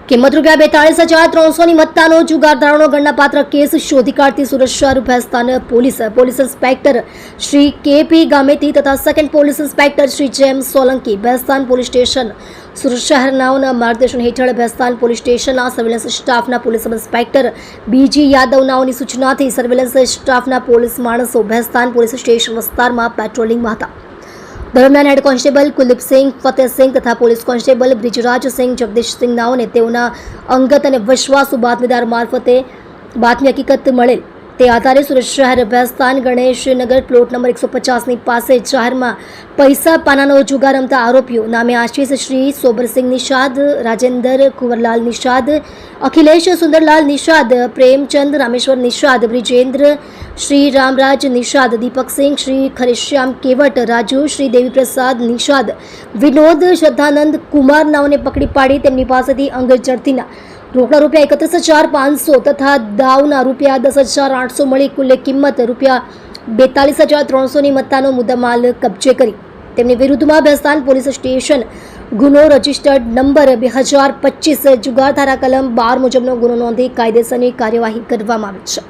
કિંમત ₹42,300ની મત્તાનો જુગારધારાનો ગણનાપાત્ર કેસ શોધી કાઢતી સુરત શહેર Bhestan police inspector Shri K P. Gameti તથા second police inspector Shri James Solanki Bhestan police station Surat શહેરનાઓના માર્ગદર્શન હેઠળ ભેસ્તાન પોલીસ સ્ટેશનના સર્વેલન્સ સ્ટાફના પોલીસ ઇન્સ્પેક્ટર બીજી યાદવનાઓની સૂચનાથી સર્વેલન્સ સ્ટાફના પોલીસ માણસો ભેસ્તાન પોલીસ સ્ટેશન વિસ્તારમાં પેટ્રોલિંગમાં હતા। દરમિયાન હેડ કોન્સ્ટેબલ કુલદીપસિંહ, ફતેહસિંહ તથા પોલીસ કોન્સ્ટેબલ બ્રિજરાજસિંહ, જગદીશસિંહ નાઓને તેઓના અંગત અને વિશ્વાસુ બાતમીદાર મારફતે બાતમી હકીકત મળેલ તે આધારે સુરત શહેર ભેસ્તાન ગણેશનગર પ્લોટ નંબર 150ની પાસે જાહેરમાં પૈસા પાનાનો જુગાર રમતા આરોપીઓ નામે આશીષ શ્રી સોબરસિંહ નિષાદ, રાજેન્દર કુંવરલાલ નિષાદ, અખિલેશ સુંદરલાલ નિષાદ, પ્રેમચંદ રામેશ્વર નિષાદ, બ્રિજેન્દ્ર શ્રી રામરાજ નિષાદ, દીપકસિંહ શ્રી ખરેશ્યામ કેવટ, રાજુ શ્રી દેવીપ્રસાદ નિષાદ, વિનોદ શ્રદ્ધાનંદ કુમાર નાઓને પકડી પાડી તેમની પાસેથી અંગ ઝડતીના રોકડા ₹31,500 તથા દાવના ₹10,800 મળી કુલ કિંમત ₹42,300ની મત્તાનો મુદ્દામાલ કબજે કરી તેમની વિરુદ્ધમાં ભેસ્તાન પોલીસ સ્ટેશન ગુનો રજિસ્ટર્ડ નંબર 2025 જુગાર ધારા કલમ 12 મુજબનો ગુનો નોંધી કાયદેસરની કાર્યવાહી કરવામાં આવી છે।